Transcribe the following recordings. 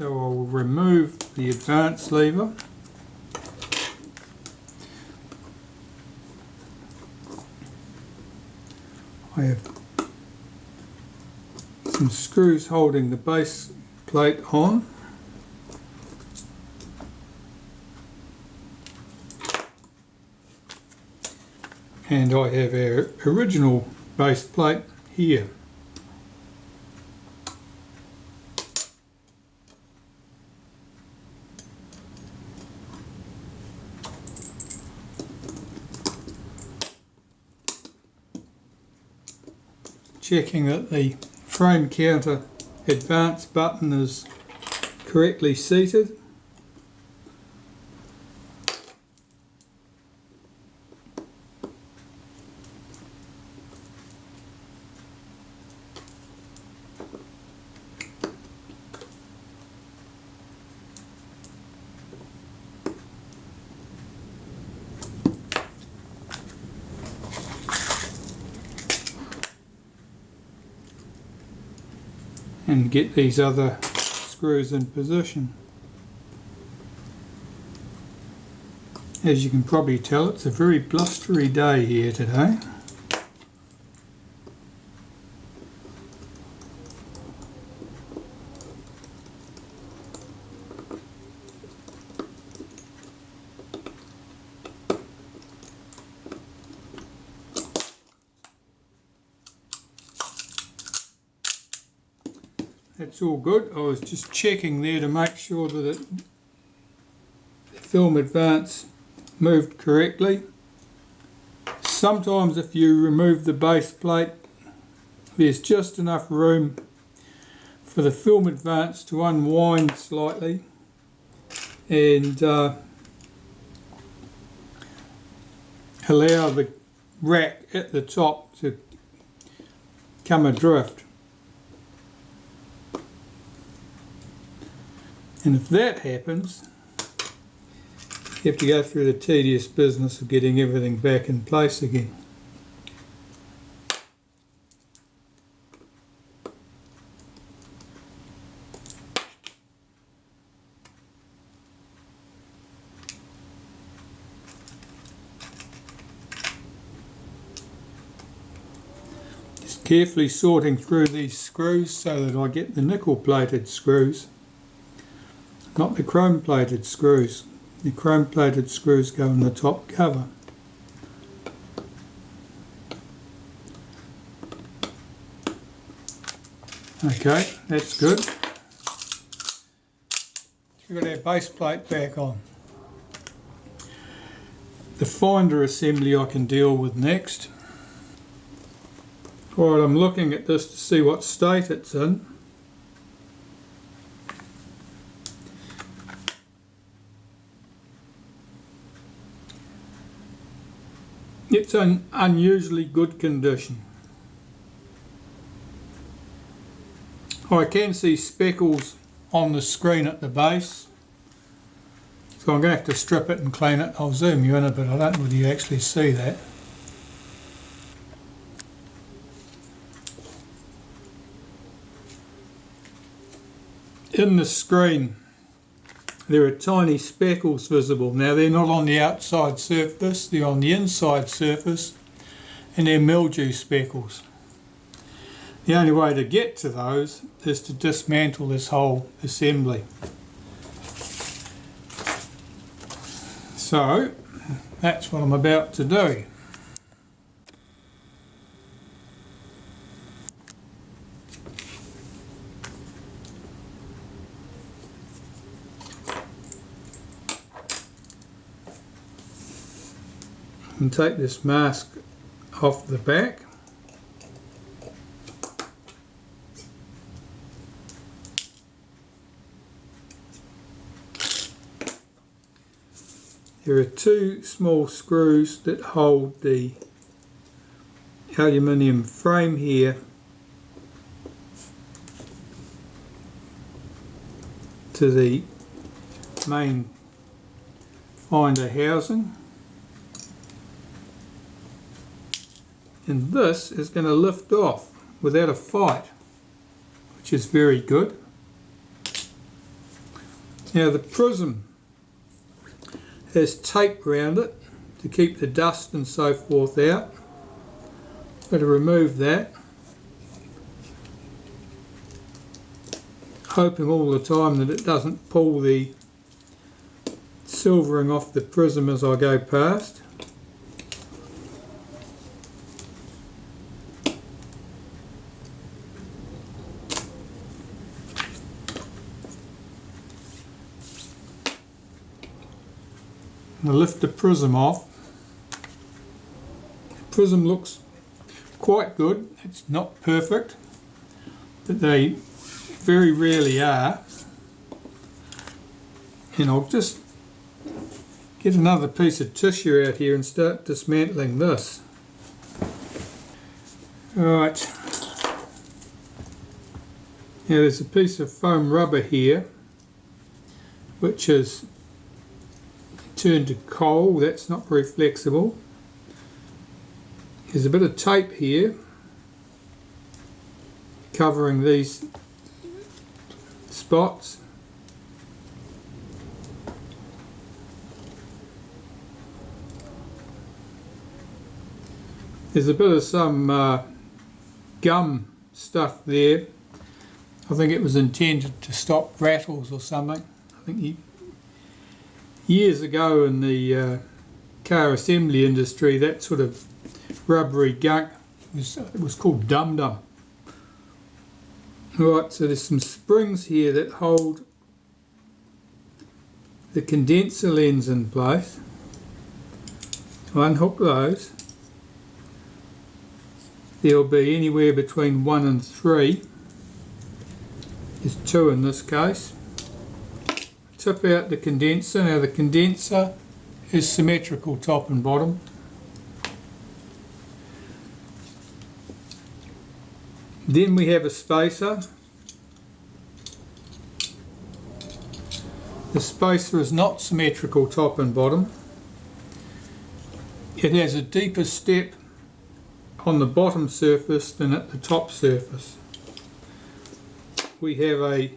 So I'll remove the advance lever. I have some screws holding the base plate on. And I have our original base plate here. Checking that the frame counter advance button is correctly seated. And get these other screws in position. As you can probably tell, it's a very blustery day here today. That's all good. I was just checking there to make sure that the film advance moved correctly. Sometimes if you remove the base plate, there's just enough room for the film advance to unwind slightly and allow the rack at the top to come adrift. And if that happens, you have to go through the tedious business of getting everything back in place again. Just carefully sorting through these screws so that I get the nickel plated screws. Not the chrome plated screws. The chrome plated screws go in the top cover. Okay, that's good. We've got our base plate back on. The finder assembly I can deal with next. Alright, I'm looking at this to see what state it's in. It's in unusually good condition. I can see speckles on the screen at the base, so I'm going to have to strip it and clean it. I'll zoom you in a bit, I don't know whether you actually see that. In the screen there are tiny speckles visible. Now they're not on the outside surface, they're on the inside surface, and they're mildew speckles. The only way to get to those is to dismantle this whole assembly. So that's what I'm about to do. And take this mask off the back. There are two small screws that hold the aluminium frame here to the main finder housing. And this is going to lift off without a fight, which is very good. Now the prism has tape around it to keep the dust and so forth out. Got to remove that. Hoping all the time that it doesn't pull the silvering off the prism as I go past. I lift the prism off. The prism looks quite good. It's not perfect, but they very rarely are. And I'll just get another piece of tissue out here and start dismantling this. Alright, now there's a piece of foam rubber here which is turned to coal. That's not very flexible. There's a bit of tape here covering these spots. There's a bit of some gum stuff there. I think it was intended to stop rattles or something. I think years ago in the car assembly industry, that sort of rubbery gunk was called dum-dum. Right, so there's some springs here that hold the condenser lens in place. To unhook those, there'll be anywhere between 1 and 3. There's 2 in this case. Tip out the condenser. Now the condenser is symmetrical top and bottom. Then we have a spacer. The spacer is not symmetrical top and bottom. It has a deeper step on the bottom surface than at the top surface. We have a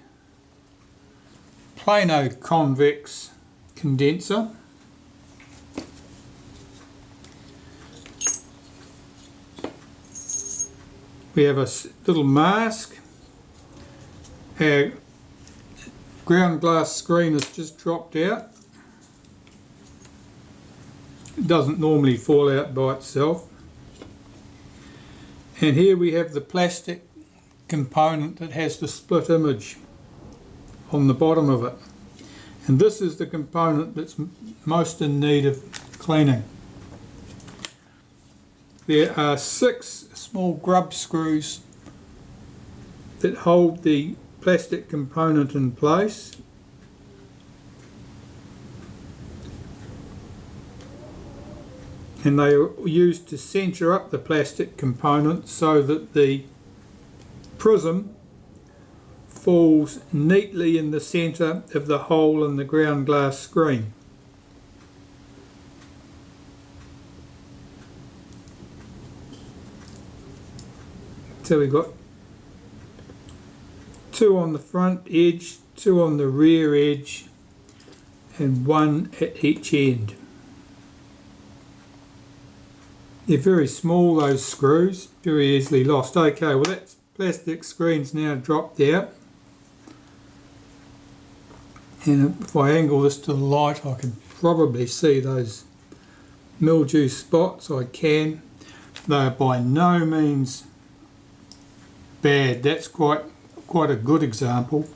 plano convex condenser. We have a little mask. Our ground glass screen has just dropped out. It doesn't normally fall out by itself. And here we have the plastic component that has the split image on the bottom of it. And this is the component that's most in need of cleaning. There are 6 small grub screws that hold the plastic component in place. And they are used to centre up the plastic component so that the prism falls neatly in the centre of the hole in the ground glass screen. So we've got 2 on the front edge, 2 on the rear edge, and 1 at each end. They're very small, those screws, very easily lost. Okay, well that plastic screen's now dropped out. And if I angle this to the light, I can probably see those mildew spots. I can. They're by no means bad. That's quite a good example.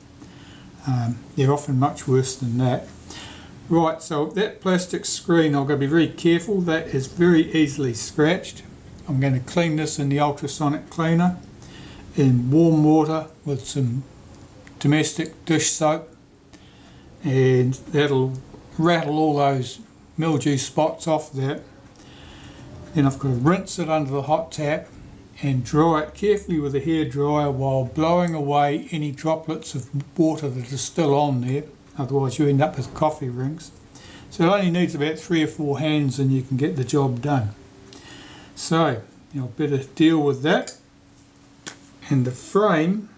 They're often much worse than that. Right, so that plastic screen, I've got to be very careful. That is very easily scratched. I'm going to clean this in the ultrasonic cleaner in warm water with some domestic dish soap, and that'll rattle all those mildew spots off that. Then I've got to rinse it under the hot tap and dry it carefully with a hairdryer while blowing away any droplets of water that are still on there. Otherwise you end up with coffee rings. So it only needs about 3 or 4 hands and you can get the job done. So you'll better deal with that. And the frame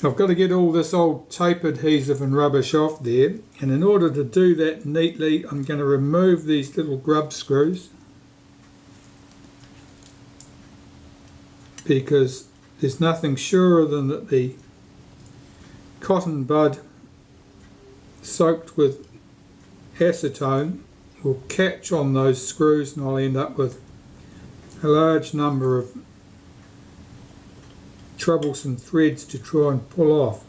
I've got to get all this old tape adhesive and rubbish off there, and in order to do that neatly I'm going to remove these little grub screws, because there's nothing surer than that the cotton bud soaked with acetone will catch on those screws, and I'll end up with a large number of troublesome threads to try and pull off.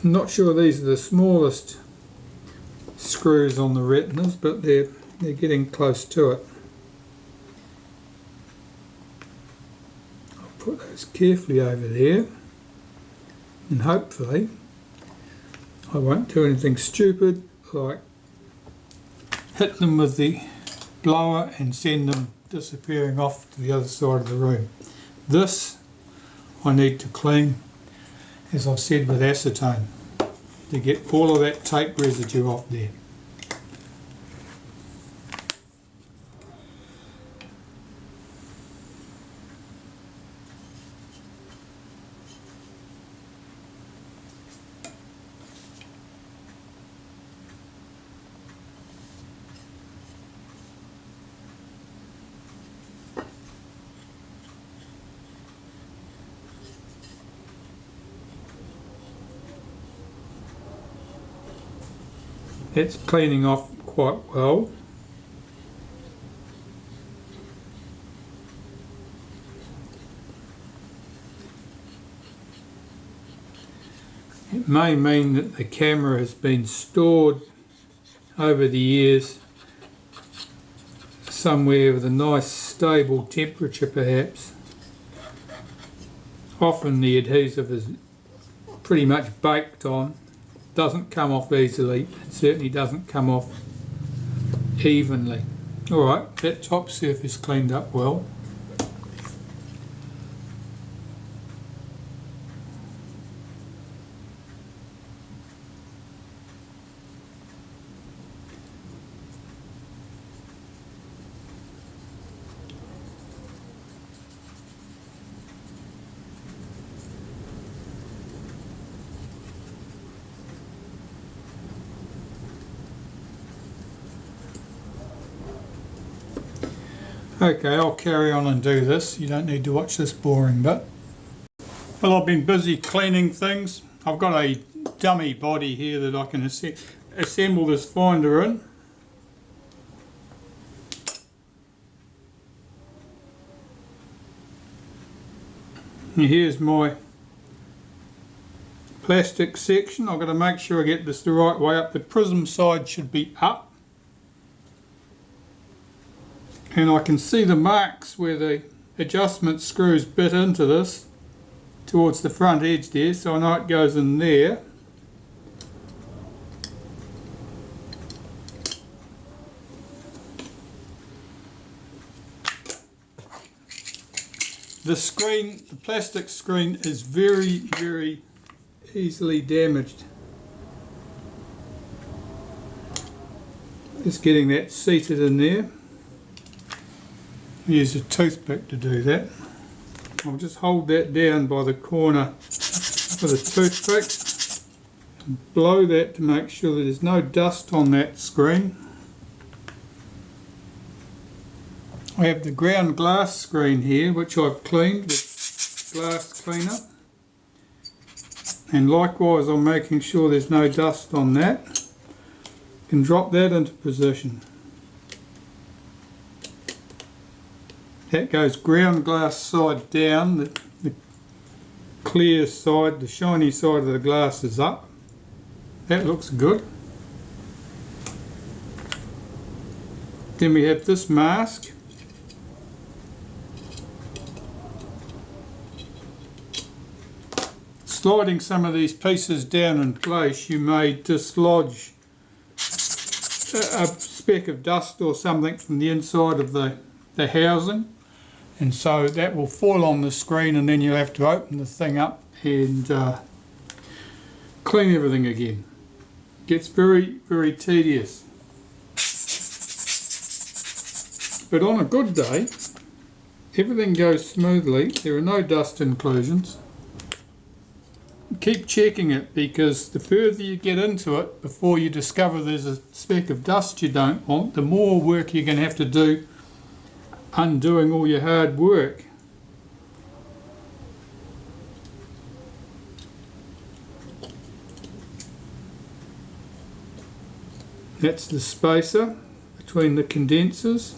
I'm not sure these are the smallest screws on the retinas, but they're getting close to it. I'll put those carefully over there, and hopefully I won't do anything stupid like hit them with the blower and send them disappearing off to the other side of the room. This I need to clean, as I've said, with acetone to get all of that tape residue off there. It's cleaning off quite well. It may mean that the camera has been stored over the years somewhere with a nice stable temperature perhaps. Often the adhesive is pretty much baked on. Doesn't come off easily, it certainly doesn't come off evenly. Alright, that top surface cleaned up well. Okay, I'll carry on and do this. You don't need to watch this boring bit. Well, I've been busy cleaning things. I've got a dummy body here that I can assemble this finder in. And here's my plastic section. I've got to make sure I get this the right way up. The prism side should be up. And I can see the marks where the adjustment screws bit into this towards the front edge there, so I know it goes in there. The screen, the plastic screen, is very, very easily damaged. Just getting that seated in there. Use a toothpick to do that. I'll just hold that down by the corner with a toothpick and blow that to make sure that there's no dust on that screen. I have the ground glass screen here, which I've cleaned with glass cleaner, and likewise I'm making sure there's no dust on that. You can drop that into position. That goes ground glass side down, the clear side, the shiny side of the glass is up. That looks good. Then we have this mask. Sliding some of these pieces down in place, you may dislodge a speck of dust or something from the inside of the housing. And so that will fall on the screen, and then you'll have to open the thing up and clean everything again. It gets very, very tedious. But on a good day, everything goes smoothly, there are no dust inclusions. Keep checking it, because the further you get into it before you discover there's a speck of dust you don't want, the more work you're going to have to do undoing all your hard work. That's the spacer between the condensers.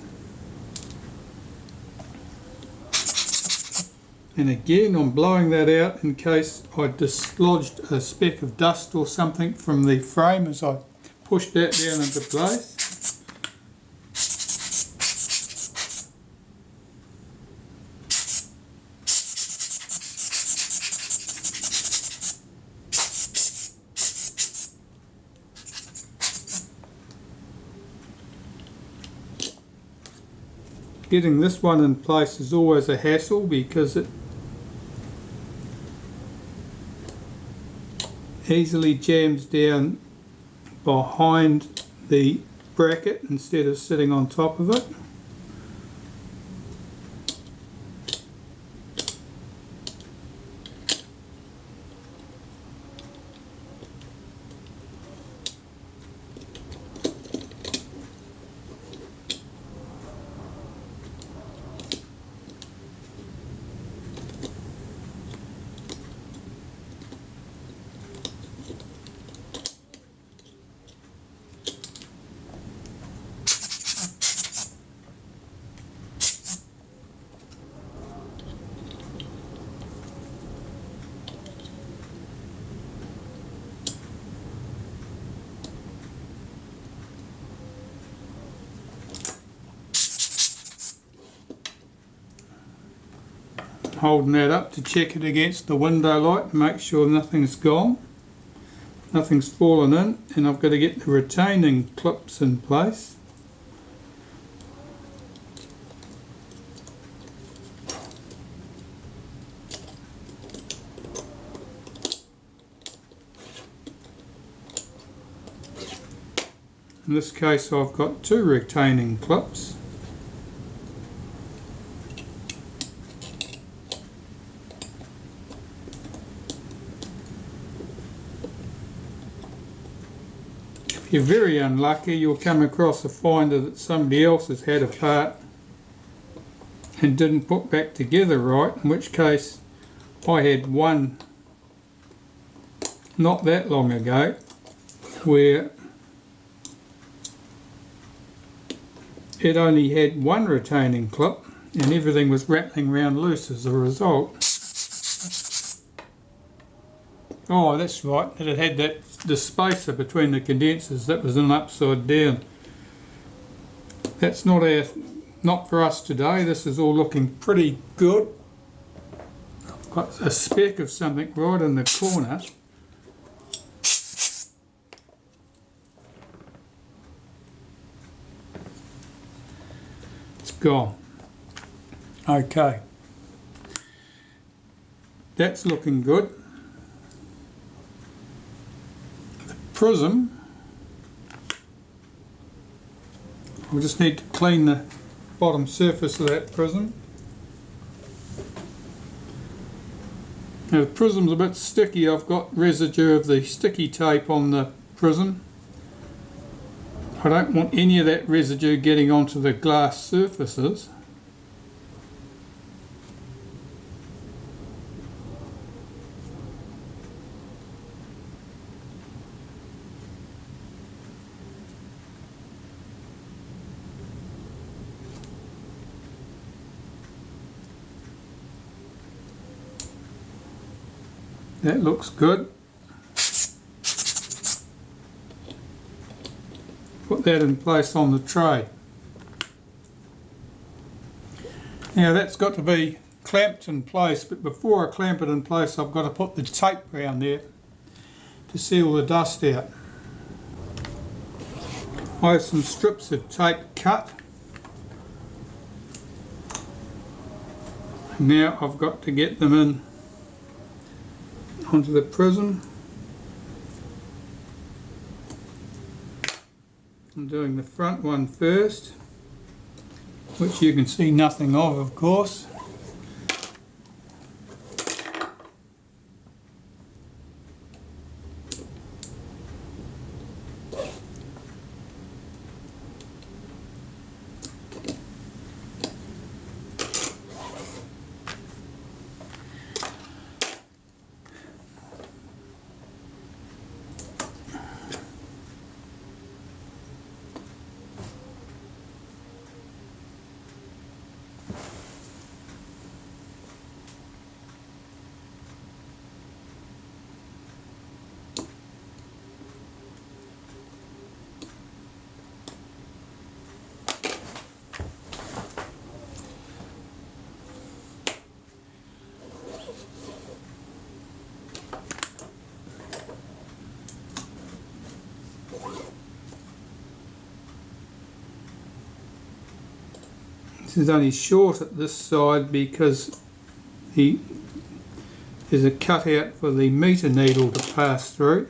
And again, I'm blowing that out in case I dislodged a speck of dust or something from the frame as I push that down into place. Getting this one in place is always a hassle because it easily jams down behind the bracket instead of sitting on top of it. Holding that up to check it against the window light to make sure nothing's gone, nothing's fallen in, and I've got to get the retaining clips in place. In this case I've got two retaining clips. If you're very unlucky, you'll come across a finder that somebody else has had apart and didn't put back together right, in which case I had one not that long ago where it only had one retaining clip and everything was rattling around loose as a result. Oh, that's right, it had the spacer between the condensers that was in upside down. That's not for us today. This is all looking pretty good. I've got a speck of something right in the corner. It's gone. Okay. That's looking good. Prism, we just need to clean the bottom surface of that prism. Now the prism's a bit sticky. I've got residue of the sticky tape on the prism. I don't want any of that residue getting onto the glass surfaces. That looks good. Put that in place on the tray. Now that's got to be clamped in place, but before I clamp it in place I've got to put the tape around there to seal the dust out. I have some strips of tape cut. Now I've got to get them in onto the prism. I'm doing the front one first. which you can see nothing of course. This is only short at this side because there's a cutout for the meter needle to pass through.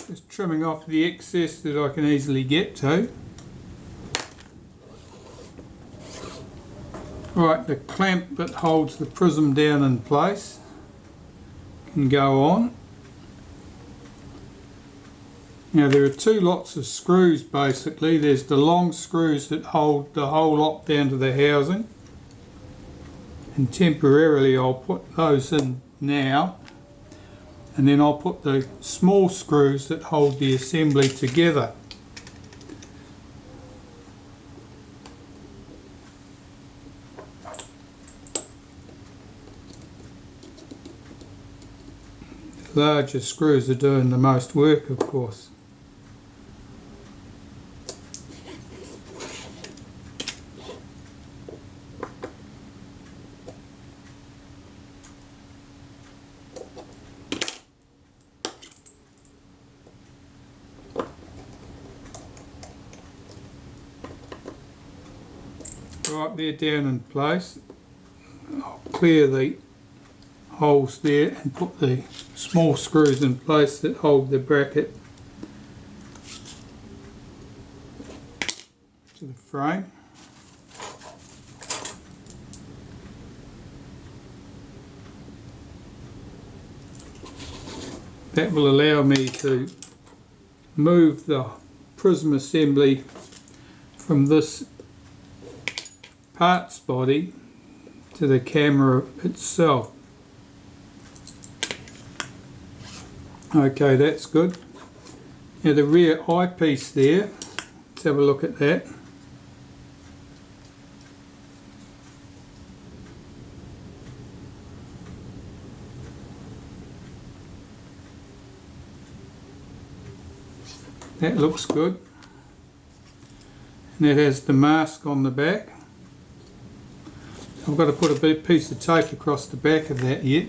Just trimming off the excess that I can easily get to. Right, the clamp that holds the prism down in place can go on. Now there are two lots of screws basically. There's the long screws that hold the whole lot down to the housing, and temporarily I'll put those in now, and then I'll put the small screws that hold the assembly together. The larger screws are doing the most work, of course. Right, they're down in place. I'll clear the holes there and put the small screws in place that hold the bracket to the frame. That will allow me to move the prism assembly from this parts body to the camera itself. Okay, that's good. Now the rear eyepiece there, let's have a look at that. That looks good. And that has the mask on the back. I've got to put a big piece of tape across the back of that yet.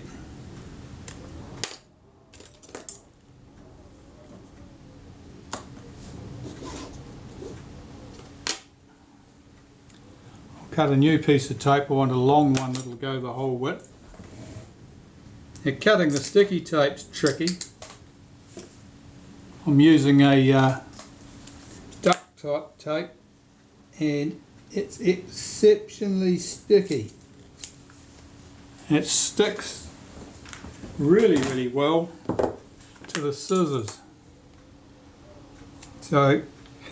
I'll cut a new piece of tape. I want a long one that'll go the whole width. Now cutting the sticky tape's tricky. I'm using a duct type tape and it's exceptionally sticky. It sticks really well to the scissors. So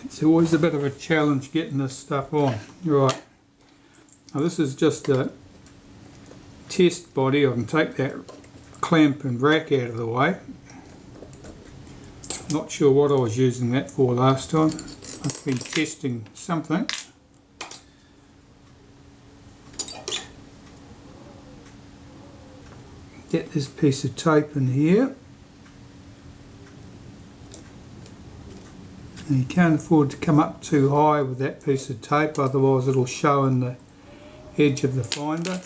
it's always a bit of a challenge getting this stuff on. Right. Now this is just a test body. I can take that clamp and rack out of the way. Not sure what I was using that for last time. I've been testing something. get this piece of tape in here. And you can't afford to come up too high with that piece of tape, otherwise it'll show in the edge of the finder.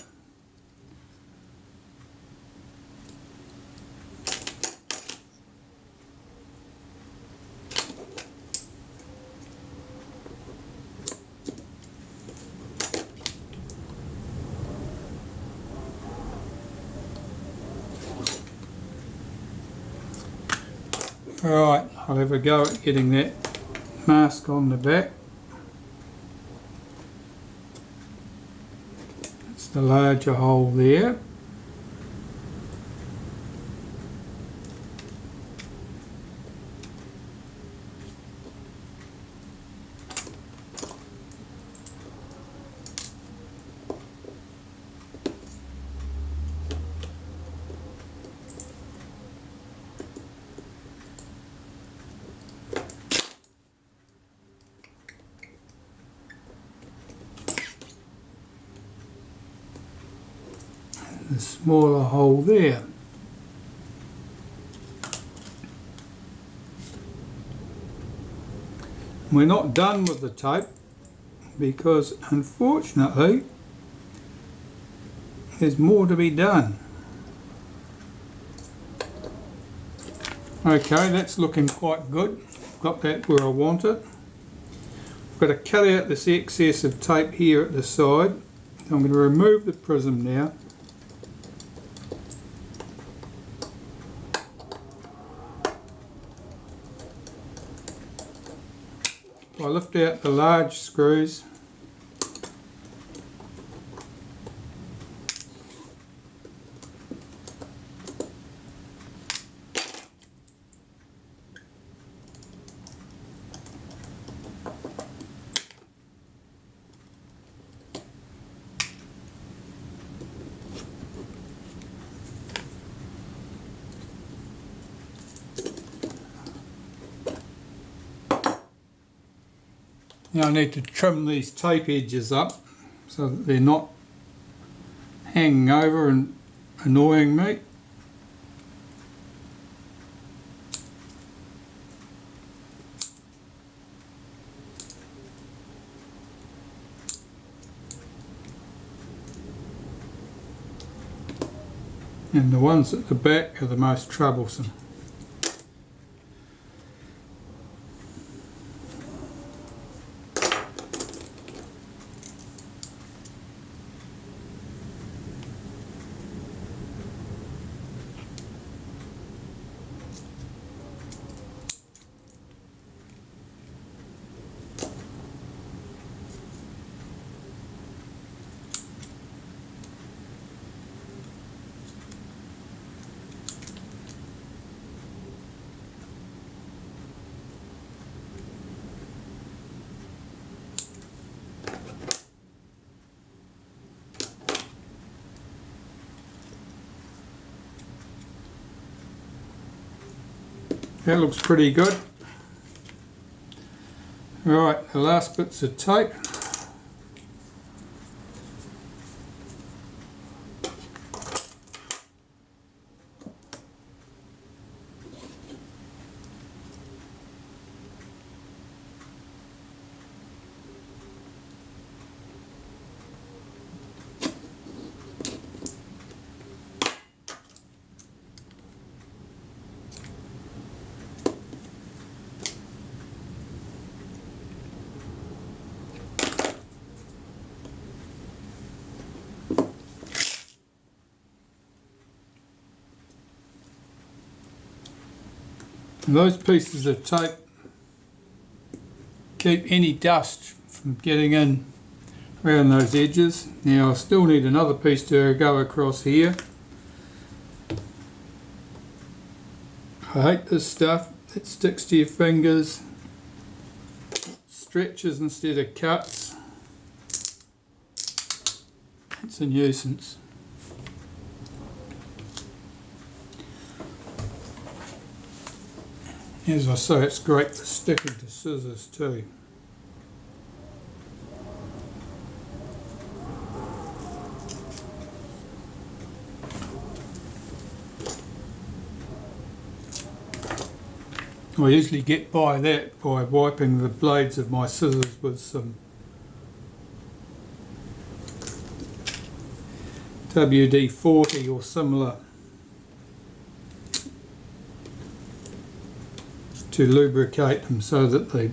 Alright, I'll have a go at getting that mask on the back. It's the larger hole there. The smaller hole there. We're not done with the tape because unfortunately there's more to be done. Okay, that's looking quite good. Got that where I want it. I've got to cut out this excess of tape here at the side. I'm going to remove the prism now. I lift out the large screws. Now I need to trim these tape edges up so that they're not hanging over and annoying me. And the ones at the back are the most troublesome. That looks pretty good. Right, the last bits of tape. And those pieces of tape keep any dust from getting in around those edges. Now I still need another piece to go across here. I hate this stuff. It sticks to your fingers, stretches instead of cuts. It's a nuisance. As I say, it's great for sticking to scissors too. I usually get by that by wiping the blades of my scissors with some WD-40 or similar to lubricate them so that the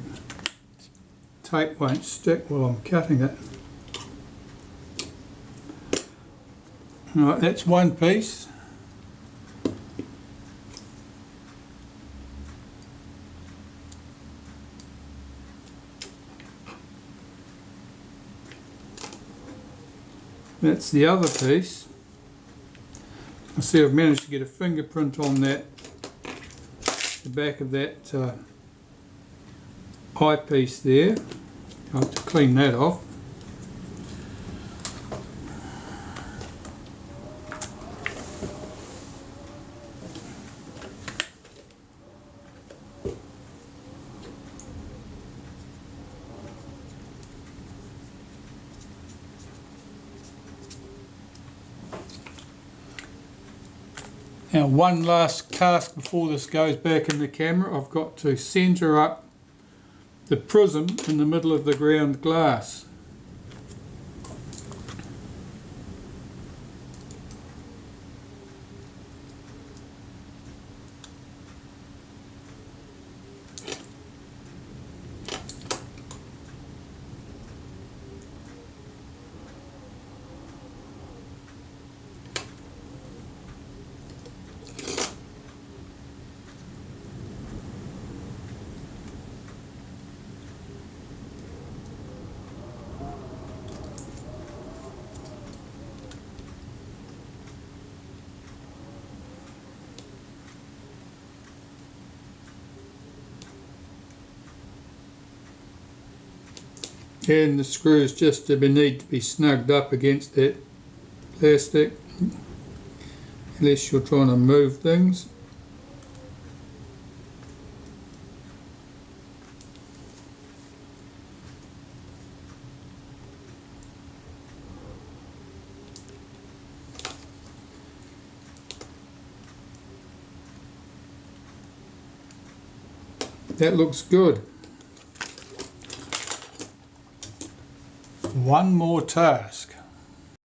tape won't stick while I'm cutting it. Right, that's one piece. That's the other piece. I see I've managed to get a fingerprint on that, the back of that eyepiece there. I'll have to clean that off. Now, one last cast before this goes back in the camera. I've got to centre up the prism in the middle of the ground glass. And the screws just need to be snugged up against that plastic, unless you're trying to move things. That looks good. One more task.